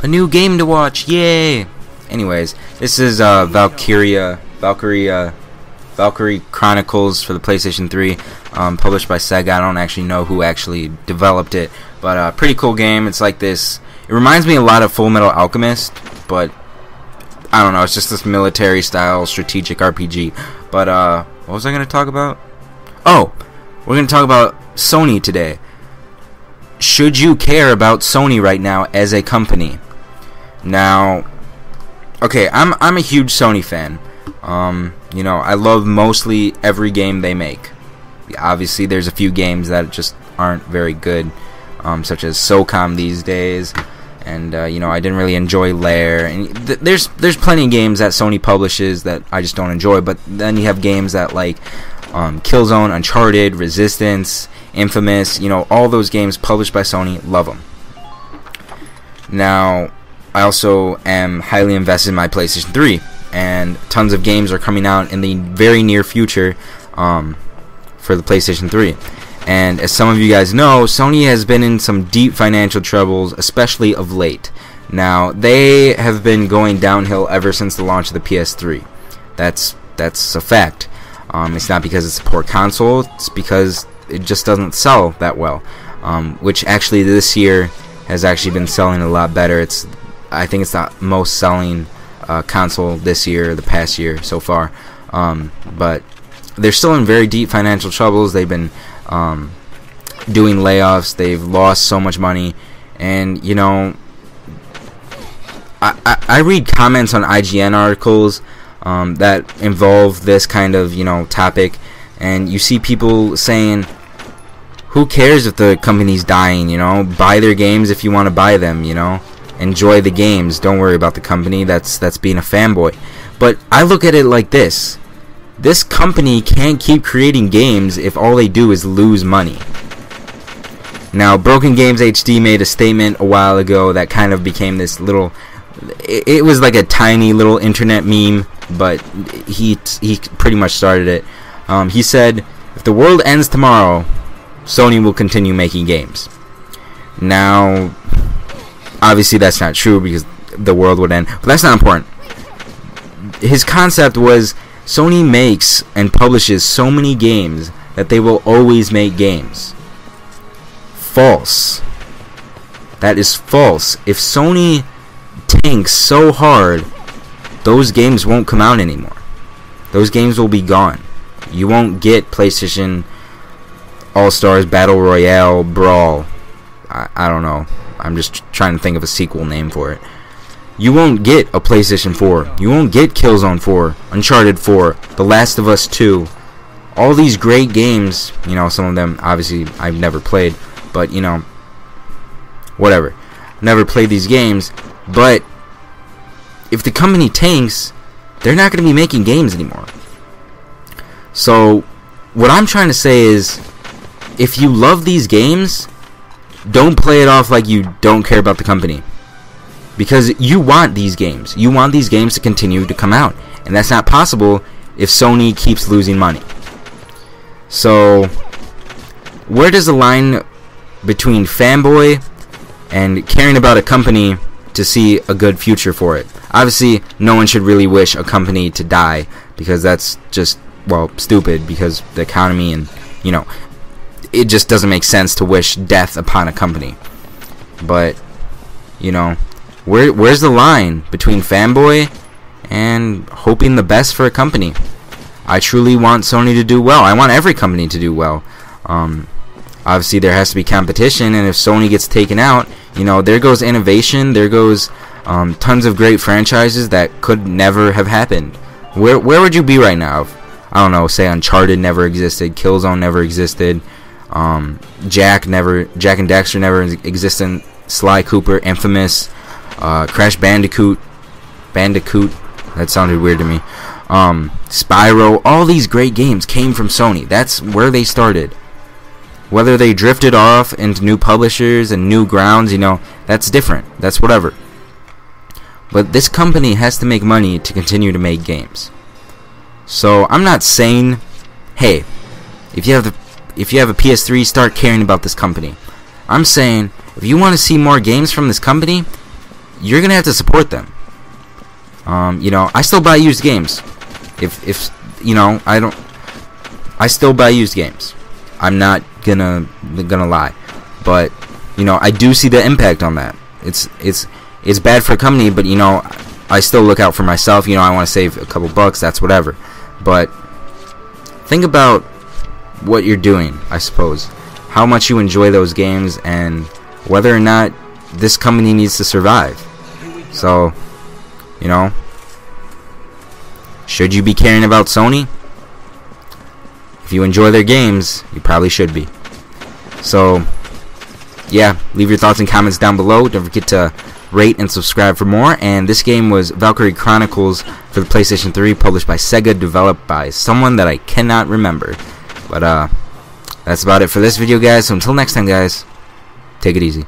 A new game to watch, yay! Anyways, this is Valkyria Chronicles for the PlayStation 3, published by Sega. I don't actually know who actually developed it, but pretty cool game. It's like this. It reminds me a lot of Full Metal Alchemist, but I don't know. It's just this military-style strategic RPG. But what was I going to talk about? Oh, we're going to talk about Sony today. Should you care about Sony right now as a company? Now, okay, I'm a huge Sony fan. You know, I love mostly every game they make. Obviously, there's a few games that just aren't very good, such as SOCOM these days, and you know, I didn't really enjoy Lair. And there's plenty of games that Sony publishes that I just don't enjoy. But then you have games that like Killzone, Uncharted, Resistance, Infamous. You know, all those games published by Sony, love them. Now, I also am highly invested in my PlayStation 3. And tons of games are coming out in the very near future for the PlayStation 3. And as some of you guys know, Sony has been in some deep financial troubles, especially of late. Now, they have been going downhill ever since the launch of the PS3. That's a fact. It's not because it's a poor console, it's because it just doesn't sell that well. Which actually this year has actually been selling a lot better. I think it's the most selling console this year, the past year so far, but they're still in very deep financial troubles. They've been doing layoffs. They've lost so much money, and you know, I read comments on IGN articles that involve this kind of, you know, topic, and you see people saying, who cares if the company's dying, you know, buy their games if you want to buy them, you know, enjoy the games, don't worry about the company. That's being a fanboy. But I look at it like this company can't keep creating games if all they do is lose money. Now, Broken Games HD made a statement a while ago that kind of became this little, it was like a tiny little internet meme, but he pretty much started it. He said, if the world ends tomorrow, Sony will continue making games. Now, obviously that's not true because the world would end, but that's not important. His concept was Sony makes and publishes so many games that they will always make games. False. That is false. If Sony tanks so hard, those games won't come out anymore. Those games will be gone. You won't get PlayStation All-Stars Battle Royale Brawl. I don't know. I'm just trying to think of a sequel name for it. You won't get a PlayStation 4. You won't get Killzone 4, Uncharted 4, The Last of Us 2. All these great games, you know, some of them obviously I've never played, but you know, whatever. Never played these games, but if the company tanks, they're not going to be making games anymore. So, what I'm trying to say is, if you love these games, don't play it off like you don't care about the company. Because you want these games. You want these games to continue to come out. And that's not possible if Sony keeps losing money. So, where does the line between fanboy and caring about a company to see a good future for it? Obviously, no one should really wish a company to die, because that's just, well, stupid, because the economy and, you know, it just doesn't make sense to wish death upon a company. But, you know, where's the line between fanboy and hoping the best for a company? I truly want Sony to do well. I want every company to do well. Obviously, there has to be competition, and if Sony gets taken out, you know, there goes innovation, there goes tons of great franchises that could never have happened. Where would you be right now if, I don't know, say Uncharted never existed, Killzone never existed, Jak and Daxter never existed, Sly Cooper, Infamous, Crash Bandicoot, that sounded weird to me, Spyro, all these great games came from Sony. That's where they started. Whether they drifted off into new publishers and new grounds, you know, that's different. That's whatever. But this company has to make money to continue to make games. So I'm not saying, hey, if you have a PS3, start caring about this company. I'm saying, if you want to see more games from this company, you're gonna have to support them. You know, I still buy used games. If you know, I still buy used games. I'm not gonna lie, but you know, I do see the impact on that. It's bad for a company, but you know, I still look out for myself. You know, I want to save a couple bucks. That's whatever. But think about what you're doing, I suppose. How much you enjoy those games, and whether or not this company needs to survive. So, you know, should you be caring about Sony? If you enjoy their games, you probably should be. So, yeah, leave your thoughts and comments down below. Don't forget to rate and subscribe for more. And this game was Valkyria Chronicles for the PlayStation 3, published by Sega, developed by someone that I cannot remember. But that's about it for this video, guys. So until next time, guys, take it easy.